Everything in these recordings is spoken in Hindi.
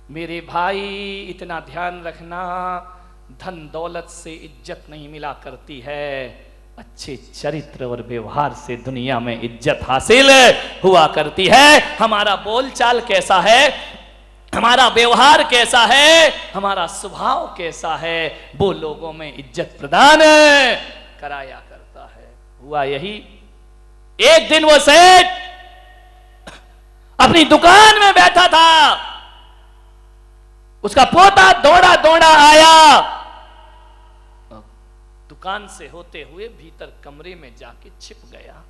मेरे भाई इतना ध्यान रखना, धन दौलत से इज्जत नहीं मिला करती है, अच्छे चरित्र और व्यवहार से दुनिया में इज्जत हासिल हुआ करती है। हमारा बोलचाल कैसा है, हमारा व्यवहार कैसा है, हमारा स्वभाव कैसा है, वो लोगों में इज्जत प्रदान कराया करता है। हुआ यही, एक दिन वो सेठ अपनी दुकान में बैठा था, उसका पोता दौड़ा दौड़ा आया, दुकान से होते हुए भीतर कमरे में जाके छिप गया।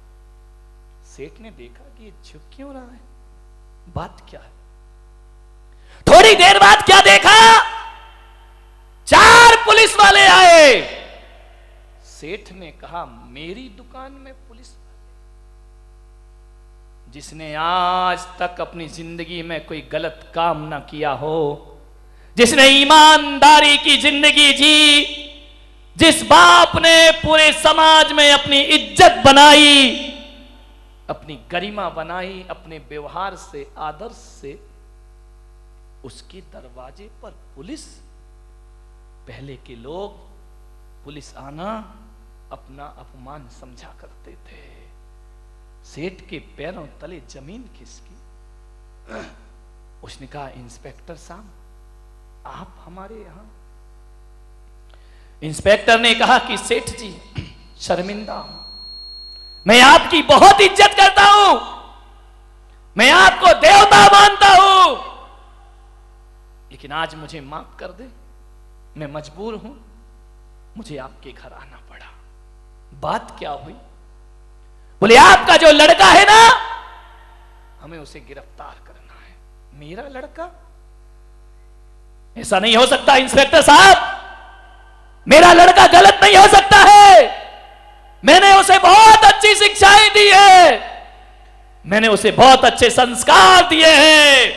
सेठ ने देखा कि ये छिप क्यों रहा है, बात क्या है। थोड़ी देर बाद क्या देखा, 4 पुलिस वाले आए। सेठ ने कहा, मेरी दुकान में पुलिस वाले? जिसने आज तक अपनी जिंदगी में कोई गलत काम ना किया हो, जिसने ईमानदारी की जिंदगी जी, जिस बाप ने पूरे समाज में अपनी इज्जत बनाई, अपनी गरिमा बनाई, अपने व्यवहार से, आदर्श से, उसके दरवाजे पर पुलिस। पहले के लोग पुलिस आना अपना अपमान समझा करते थे। सेठ के पैरों तले जमीन खिसकी। उसने कहा, इंस्पेक्टर साहब आप हमारे यहां? इंस्पेक्टर ने कहा कि सेठ जी शर्मिंदा हूं, मैं आपकी बहुत इज्जत करता हूं, मैं आपको देवता मानता हूं, लेकिन आज मुझे माफ कर दे, मैं मजबूर हूं, मुझे आपके घर आना पड़ा। बात क्या हुई? बोले, आपका जो लड़का है ना, हमें उसे गिरफ्तार करना है। मेरा लड़का? ऐसा नहीं हो सकता इंस्पेक्टर साहब, मेरा लड़का गलत नहीं हो सकता है, मैंने उसे बहुत अच्छी शिक्षाएं दी है, मैंने उसे बहुत अच्छे संस्कार दिए हैं।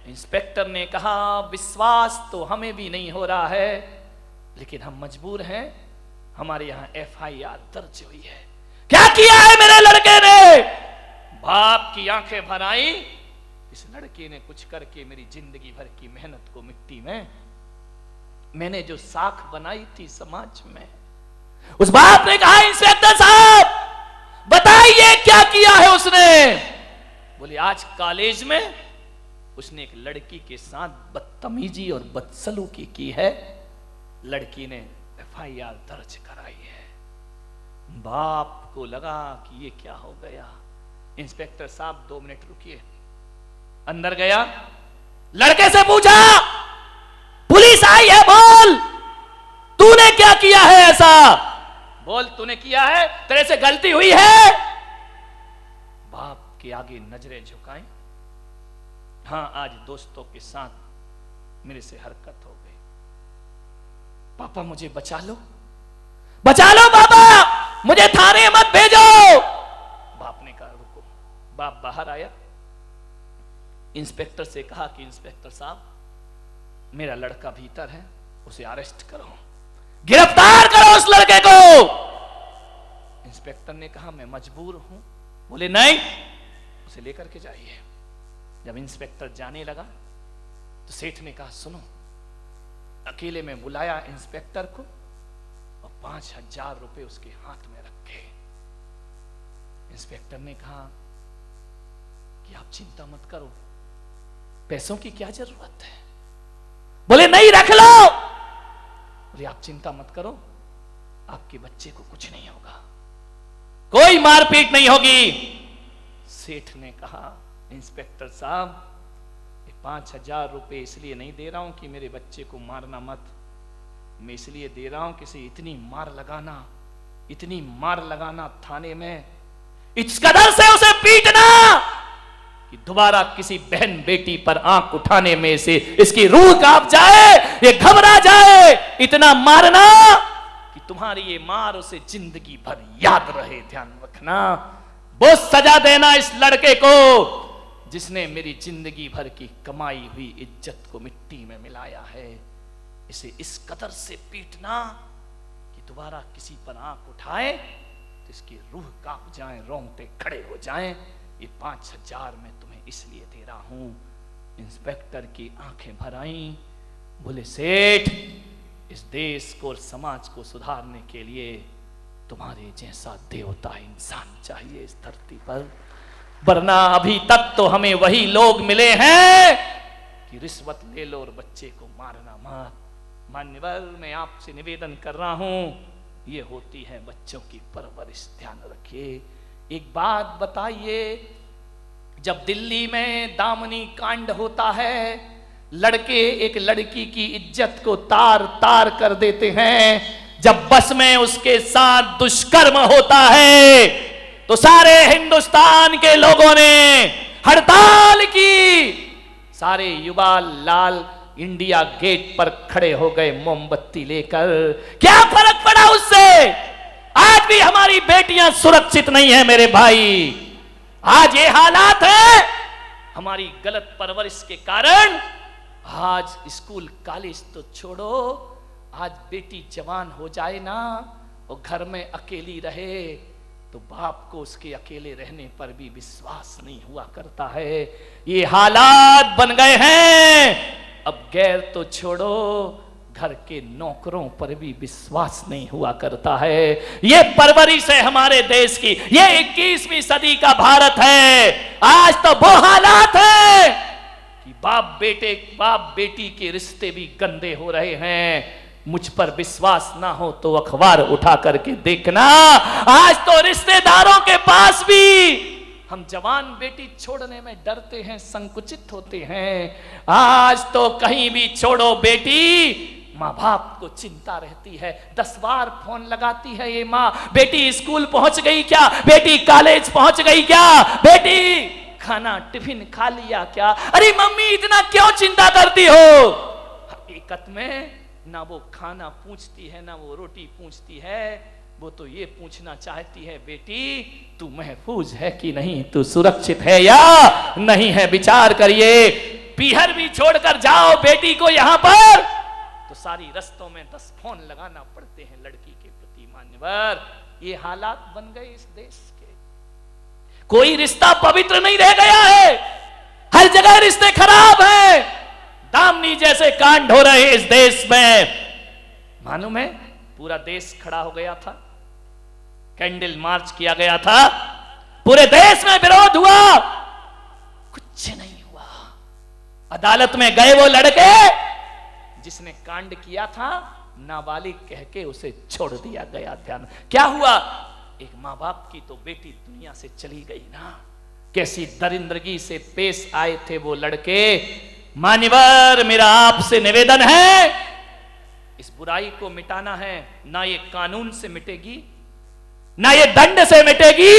इंस्पेक्टर ने कहा, विश्वास तो हमें भी नहीं हो रहा है, लेकिन हम मजबूर हैं, हमारे यहां FIR दर्ज हुई है। क्या किया है मेरे लड़के ने? बाप की आंखें भर आई, इस लड़के ने कुछ करके मेरी जिंदगी भर की मेहनत को मिट्टी में, मैंने जो साख बनाई थी समाज में। उस बाप ने कहा, इंस्पेक्टर साहब बताइए क्या किया है उसने? बोले, आज कॉलेज में उसने एक लड़की के साथ बदतमीजी और बदसलूकी की है, लड़की ने FIR दर्ज कराई है। बाप को लगा कि ये क्या हो गया। इंस्पेक्टर साहब 2 मिनट रुकिए। अंदर गया, लड़के से पूछा, पुलिस आई है, बोल तूने क्या किया है ऐसा? बोल तूने किया है, तेरे से गलती हुई है? बाप के आगे नजरें झुकाएं। हां, आज दोस्तों के साथ मेरे से हरकत हो गई, पापा मुझे बचा लो, बचा लो पापा, मुझे थाने मत भेजो। बाप ने कहा रुको। बाप बाहर आया, इंस्पेक्टर से कहा कि इंस्पेक्टर साहब मेरा लड़का भीतर है, उसे अरेस्ट करो, गिरफ्तार करो उस लड़के को। इंस्पेक्टर ने कहा, मैं मजबूर हूं। बोले, नहीं, उसे लेकर के जाइए। जब इंस्पेक्टर जाने लगा तो सेठ ने कहा, सुनो, अकेले में बुलाया इंस्पेक्टर को और 5000 रुपए उसके हाथ में रखे। इंस्पेक्टर ने कहा कि आप चिंता मत करो, पैसों की क्या जरूरत है? बोले, नहीं, रख लो। बोले, आप चिंता मत करो, आपके बच्चे को कुछ नहीं होगा, कोई मारपीट नहीं होगी। सेठ ने कहा, इंस्पेक्टर साहब ये 5000 रुपए इसलिए नहीं दे रहा हूं कि मेरे बच्चे को मारना मत, मैं इसलिए दे रहा हूं कि इसे इतनी मार लगाना थाने में, इस कदर से उसे पीटना कि दोबारा किसी बहन बेटी पर आंख उठाने में से इसकी रूह कांप जाए, ये घबरा जाए, इतना मारना कि तुम्हारी ये मार उसे जिंदगी भर याद रहे। ध्यान रखना, वो सजा देना इस लड़के को जिसने मेरी जिंदगी भर की कमाई हुई इज्जत को मिट्टी में मिलाया है। इसे इस कदर से पीटना कि दोबारा किसी पर आंख उठाए तो इसकी रूह कांप जाए, रोंगटे खड़े हो जाएं। ये 5000 मैं तुम्हें इसलिए दे रहा हूं इंस्पेक्टर की आंखें भर आईं। बोले सेठ, इस देश को और समाज को सुधारने के लिए तुम्हारे जैसा देवता इंसान चाहिए इस धरती पर, वरना अभी तक तो हमें वही लोग मिले हैं कि रिश्वत ले लो और बच्चे को मारना मत। मान्यवर, मैं आपसे निवेदन कर रहा हूं, ये होती है बच्चों की परवरिश, ध्यान रखिए। एक बात बताइए, जब दिल्ली में दामनी कांड होता है, लड़के एक लड़की की इज्जत को तार तार कर देते हैं, जब बस में उसके साथ दुष्कर्म होता है तो सारे हिंदुस्तान के लोगों ने हड़ताल की, सारे युवा लाल इंडिया गेट पर खड़े हो गए मोमबत्ती लेकर। क्या फर्क पड़ा उससे? आज भी हमारी बेटियां सुरक्षित नहीं है मेरे भाई। आज ये हालात है हमारी गलत परवरिश के कारण। आज स्कूल कॉलेज तो छोड़ो, आज बेटी जवान हो जाए ना और घर में अकेली रहे तो बाप को उसके अकेले रहने पर भी विश्वास नहीं हुआ करता है। ये हालात बन गए हैं। अब गैर तो छोड़ो, घर के नौकरों पर भी विश्वास नहीं हुआ करता है। ये परवरिश है हमारे देश की, ये 21वीं सदी का भारत है। आज तो वो हालात है कि बाप बेटी के रिश्ते भी गंदे हो रहे हैं। मुझ पर विश्वास ना हो तो अखबार उठा करके देखना, आज तो रिश्तेदारों के पास भी हम जवान बेटी छोड़ने में डरते हैं, संकुचित होते हैं। आज तो कहीं भी छोड़ो बेटी, माँ बाप को चिंता रहती है, 10 बार फोन लगाती है ये माँ, बेटी स्कूल पहुंच गई क्या, बेटी कॉलेज पहुंच गई क्या, बेटी खाना टिफिन खा लिया क्या। अरे मम्मी इतना क्यों चिंता करती हो? हकीकत में ना वो खाना पूछती है ना वो रोटी पूछती है, वो तो ये पूछना चाहती है बेटी तू महफूज है कि नहीं, तू सुरक्षित है या नहीं है, विचार करिए। पीहर भी छोड़कर जाओ बेटी को यहां पर तो सारी रस्तों में 10 फोन लगाना पड़ते हैं लड़की के प्रति। मान्यवर, ये हालात बन गए इस देश के। कोई रिश्ता पवित्र नहीं रह गया है, हर जगह रिश्ते खराब हैं। दामनी जैसे कांड हो रहे इस देश में, मालूम है पूरा देश खड़ा हो गया था, कैंडल मार्च किया गया था, पूरे देश में विरोध हुआ, कुछ नहीं हुआ। अदालत में गए वो लड़के जिसने कांड किया था, नाबालिग कह के उसे छोड़ दिया गया। ध्यान, क्या हुआ? एक माँ बाप की तो बेटी दुनिया से चली गई ना। कैसी दरिंदगी से पेश आए थे वो लड़के। मान्यवर, मेरा आपसे निवेदन है, इस बुराई को मिटाना है, ना ये कानून से मिटेगी, ना ये दंड से मिटेगी,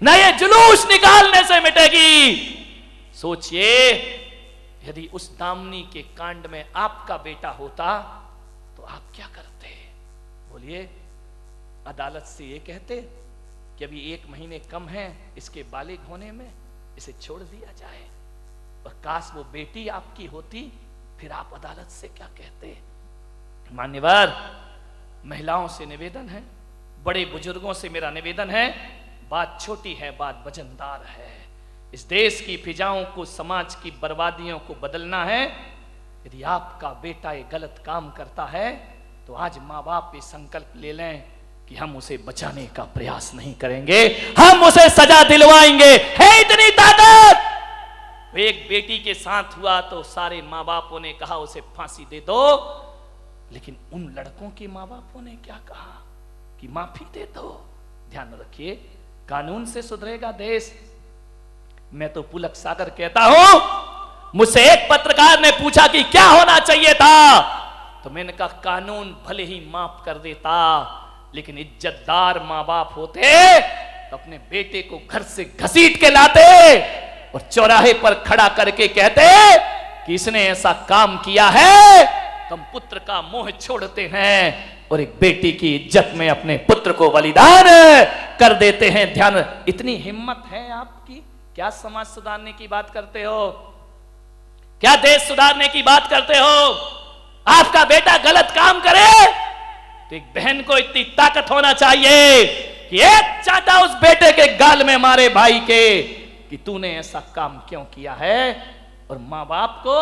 ना ये जुलूस निकालने से मिटेगी। सोचिए, यदि उस दामनी के कांड में आपका बेटा होता तो आप क्या करते? बोलिए। अदालत से ये कहते कि अभी 1 महीने कम है इसके बालिग होने में, इसे छोड़ दिया जाए। और काश वो बेटी आपकी होती, फिर आप अदालत से क्या कहते? मान्यवर, महिलाओं से निवेदन है, बड़े बुजुर्गों से मेरा निवेदन है, बात छोटी है, बात वजनदार है। इस देश की फिजाओं को, समाज की बर्बादियों को बदलना है। यदि आपका बेटा ये गलत काम करता है तो आज माँ बाप ये संकल्प ले लें कि हम उसे बचाने का प्रयास नहीं करेंगे, हम उसे सजा दिलवाएंगे। है इतनी ताकत? एक बेटी के साथ हुआ तो सारे माँ बापों ने कहा उसे फांसी दे दो, लेकिन उन लड़कों के माँ बापों ने क्या कहा कि माफी दे दो। ध्यान रखिए, कानून से सुधरेगा देश। मैं तो पुलक सागर कहता हूं, मुझसे एक पत्रकार ने पूछा कि क्या होना चाहिए था, तो मैंने कहा कानून भले ही माफ कर देता, लेकिन इज्जतदार माँ बाप होते तो अपने बेटे को घर से घसीट के लाते और चौराहे पर खड़ा करके कहते कि इसने ऐसा काम किया है, तुम पुत्र का मोह छोड़ते हैं और एक बेटी की इज्जत में अपने पुत्र को बलिदान कर देते हैं। ध्यान, इतनी हिम्मत है आपकी? क्या समाज सुधारने की बात करते हो? क्या देश सुधारने की बात करते हो? आपका बेटा गलत काम करे तो एक बहन को इतनी ताकत होना चाहिए कि एक चाटा उस बेटे के गाल में मारे भाई के कि तूने ऐसा काम क्यों किया है। और माँ बाप को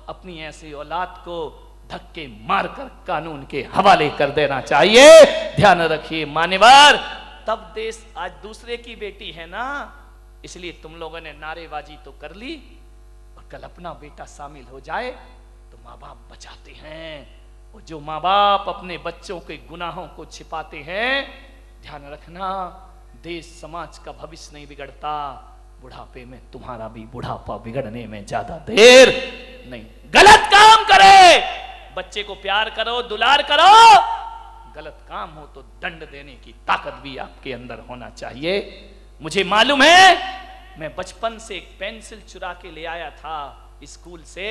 अपनी ऐसी औलाद को धक्के मारकर कानून के हवाले कर देना चाहिए। ध्यान रखिए मान्यवर, तब देश आज दूसरे की बेटी है ना, इसलिए तुम लोगों ने नारेबाजी तो कर ली, और कल अपना बेटा शामिल हो जाए तो माँ बाप बचाते हैं। और जो माँ बाप अपने बच्चों के गुनाहों को छिपाते हैं, ध्यान रखना, देश समाज का भविष्य नहीं बिगड़ता, बुढ़ापे में तुम्हारा भी बुढ़ापा बिगड़ने में ज्यादा देर नहीं। गलत काम करे, बच्चे को प्यार करो, दुलार करो, गलत काम हो तो दंड देने की ताकत भी आपके अंदर होना चाहिए। मुझे मालूम है, मैं बचपन से एक पेंसिल चुरा के ले आया था स्कूल से।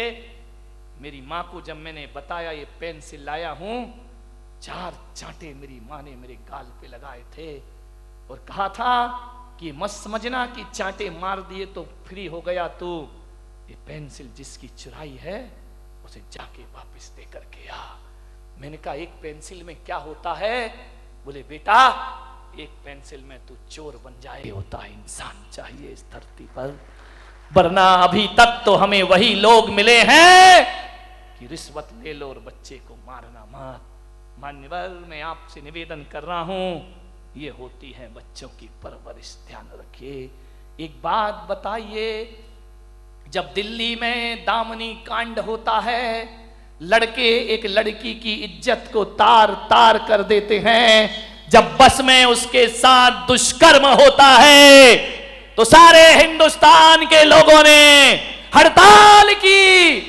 मेरी माँ को जब मैंने बताया ये पेंसिल लाया हूं, 4 चांटे मेरी माँ ने मेरे गाल पे लगाए थे और कहा था कि मत समझना कि चांटे मार दिए तो फ्री हो गया तू, ये पेंसिल जिसकी चुराई है उसे जाके वापस दे करके आ। मैंने कहा एक पेंसिल में क्या होता है? बोले बेटा एक पेंसिल में तू चोर बन जाए, होता है इंसान चाहिए इस धरती पर, वरना अभी तक तो हमें वही लोग मिले हैं कि रिश्वत ले लो और बच्चे को मारना मत। मान्यवर, मैं आपसे निवेदन कर रहा हूं, ये होती है बच्चों की परवरिश, ध्यान रखिए। एक बात बताइए, जब दिल्ली में दामनी कांड होता है, लड़के एक लड़की की इज्जत को तार तार कर देते हैं, जब बस में उसके साथ दुष्कर्म होता है तो सारे हिंदुस्तान के लोगों ने हड़ताल की,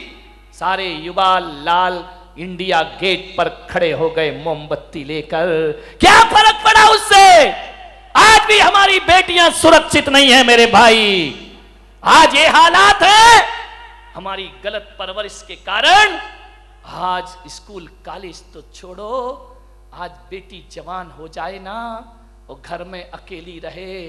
सारे युवा लाल इंडिया गेट पर खड़े हो गए मोमबत्ती लेकर। क्या फर्क पड़ा उससे? आज भी हमारी बेटियां सुरक्षित नहीं है मेरे भाई। आज ये हालात है हमारी गलत परवरिश के कारण। आज स्कूल कॉलेज तो छोड़ो, आज बेटी जवान हो जाए ना और घर में अकेली रहे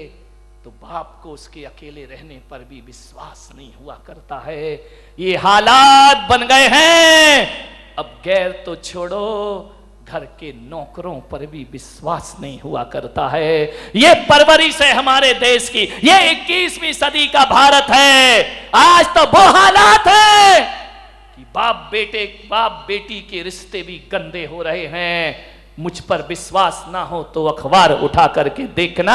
तो बाप को उसके अकेले रहने पर भी विश्वास नहीं हुआ करता है। ये हालात बन गए हैं। अब गैर तो छोड़ो, घर के नौकरों पर भी विश्वास नहीं हुआ करता है। ये परवरिश है हमारे देश की, ये 21वीं सदी का भारत है। आज तो वो हालात है कि बाप बेटी के रिश्ते भी गंदे हो रहे हैं। मुझ पर विश्वास ना हो तो अखबार उठा करके देखना,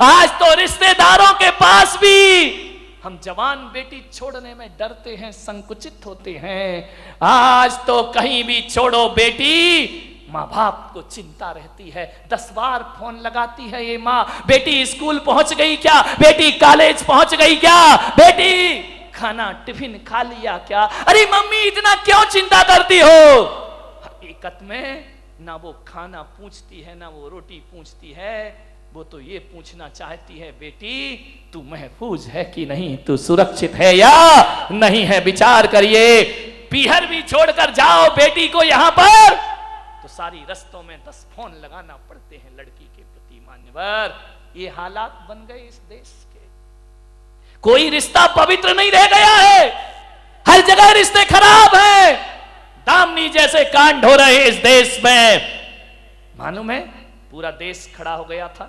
आज तो रिश्तेदारों के पास भी हम जवान बेटी छोड़ने में डरते हैं, संकुचित होते हैं। आज तो कहीं भी छोड़ो बेटी, माँ बाप को चिंता रहती है, 10 बार फोन लगाती है ये माँ, बेटी स्कूल पहुंच गई क्या, बेटी कॉलेज पहुंच गई क्या, बेटी खाना टिफिन खा लिया क्या। अरे मम्मी इतना क्यों चिंता करती हो? हकीकत में ना वो खाना पूछती है ना वो रोटी पूछती है, वो तो ये पूछना चाहती है बेटी तू महफूज है कि नहीं, तू सुरक्षित है या नहीं है, विचार करिए। पीहर भी छोड़कर जाओ बेटी को यहां पर तो सारी रस्तों में 10 फोन लगाना पड़ते हैं लड़की के प्रति। मान्यवर, ये हालात बन गए इस देश के। कोई रिश्ता पवित्र नहीं रह गया है, हर जगह रिश्ते खराब हैं। दामनी जैसे कांड हो रहे इस देश में, मालूम है पूरा देश खड़ा हो गया था,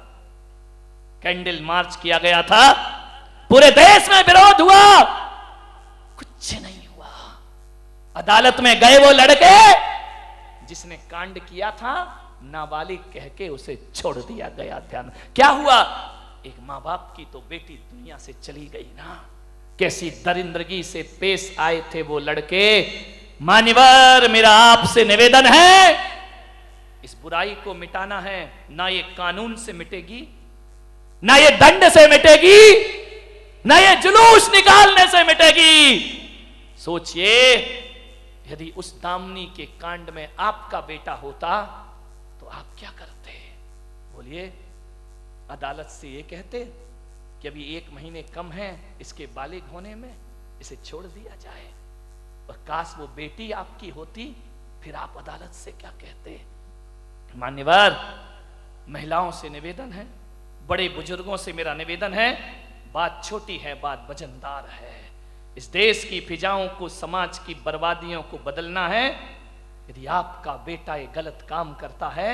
कैंडल मार्च किया गया था, पूरे देश में विरोध हुआ, कुछ नहीं हुआ। अदालत में गए वो लड़के जिसने कांड किया था, नाबालिग कह के उसे छोड़ दिया गया। ध्यान क्या हुआ? एक माँ बाप की तो बेटी दुनिया से चली गई ना। कैसी दरिंदगी से पेश आए थे वो लड़के। मान्यवर, मेरा आपसे निवेदन है, इस बुराई को मिटाना है, ना ये कानून से मिटेगी, ना ये दंड से मिटेगी, ना ये जुलूस निकालने से मिटेगी। सोचिए, यदि उस दामनी के कांड में आपका बेटा होता तो आप क्या करते? बोलिए। अदालत से ये कहते कि अभी 1 महीने कम है इसके बालिग होने में, इसे छोड़ दिया जाए। और काश वो बेटी आपकी होती, फिर आप अदालत से क्या कहते? मान्यवर, महिलाओं से निवेदन है, बड़े बुजुर्गों से मेरा निवेदन है, बात छोटी है, बात वजनदार है। इस देश की फिजाओं को, समाज की बर्बादियों को बदलना है। यदि आपका बेटा ये गलत काम करता है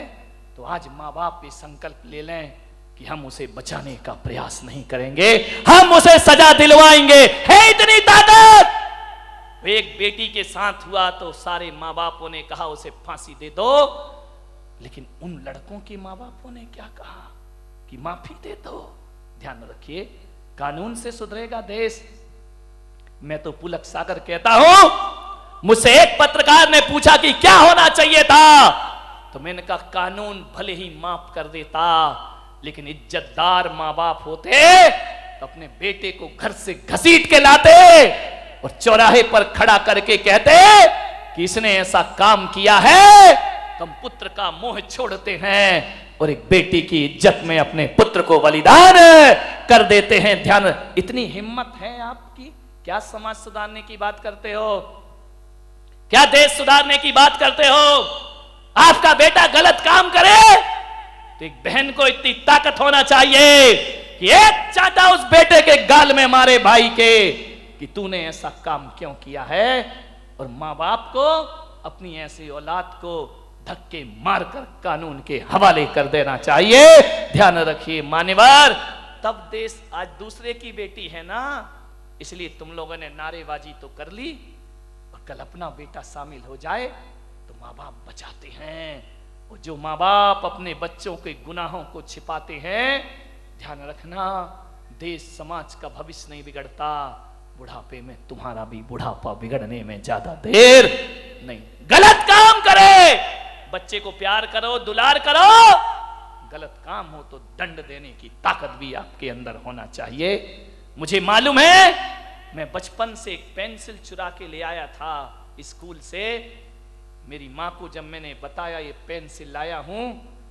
तो आज माँ बाप ये संकल्प ले लें कि हम उसे बचाने का प्रयास नहीं करेंगे, हम उसे सजा दिलवाएंगे। है इतनी ताकत एक बेटी के साथ हुआ तो सारे माँ बापों ने कहा उसे फांसी दे दो, लेकिन उन लड़कों के माँ बापों ने क्या कहा कि माफी दे दो। ध्यान रखिए, कानून से सुधरेगा देश। मैं तो पुलक सागर कहता हूं, मुझसे एक पत्रकार ने पूछा कि क्या होना चाहिए था, तो मैंने कहा कानून भले ही माफ कर देता, लेकिन इज्जतदार माँ बाप होते तो अपने बेटे को घर से घसीट के लाते और चौराहे पर खड़ा करके कहते कि इसने ऐसा काम किया है, तो हम पुत्र का मोह छोड़ते हैं और एक बेटी की इज्जत में अपने पुत्र को बलिदान कर देते हैं। ध्यान, इतनी हिम्मत है आपकी? क्या समाज सुधारने की बात करते हो? क्या देश सुधारने की बात करते हो? आपका बेटा गलत काम करे तो एक बहन को इतनी ताकत होना चाहिए कि एक चाटा उस बेटे के गाल में मारे भाई के कि तूने ऐसा काम क्यों किया है, और मां बाप को अपनी ऐसी औलाद को धक्के मारकर कानून के हवाले कर देना चाहिए। ध्यान रखिए मान्यवर, तब देश आज दूसरे की बेटी है ना, इसलिए तुम लोगों ने नारेबाजी तो कर ली, और कल अपना बेटा शामिल हो जाए तो माँ बाप बचाते हैं। और जो माँ बाप अपने बच्चों के गुनाहों को छिपाते हैं, ध्यान रखना, देश समाज का भविष्य नहीं बिगड़ता, बुढ़ापे में तुम्हारा भी बुढ़ापा बिगड़ने में ज्यादा देर नहीं। गलत काम करे, बच्चे को प्यार करो, दुलार करो, गलत काम हो तो दंड देने की ताकत भी आपके अंदर होना चाहिए। मुझे मालूम है, मैं बचपन से एक पेंसिल चुरा के ले आया था स्कूल से। मेरी माँ को जब मैंने बताया ये पेंसिल लाया हूं,